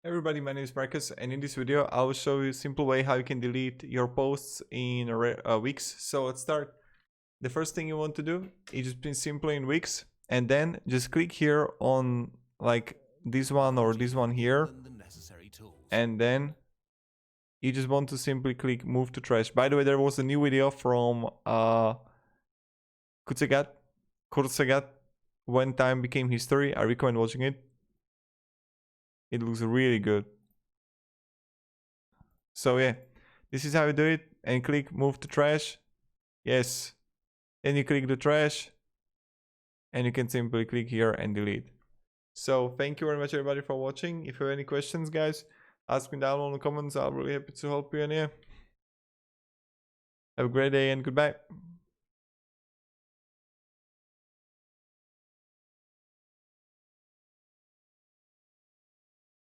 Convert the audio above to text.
Everybody, my name is Marcus, and in this video I will show you a simple way how you can delete your posts in Wix. So let's start. The first thing you want to do is just print simply in Wix, and then just click here on like this one or this one here, and then you just want to simply click move to trash. By the way, there was a new video from Kurtsagat, When Time Became History. I recommend watching it. It looks really good. So yeah, this is how you do it, and click move to trash. Yes, then you click the trash and you can simply click here and delete. So thank you very much everybody for watching. If you have any questions, guys, ask me down in the comments. I'll be really happy to help you. And yeah, have a great day and goodbye.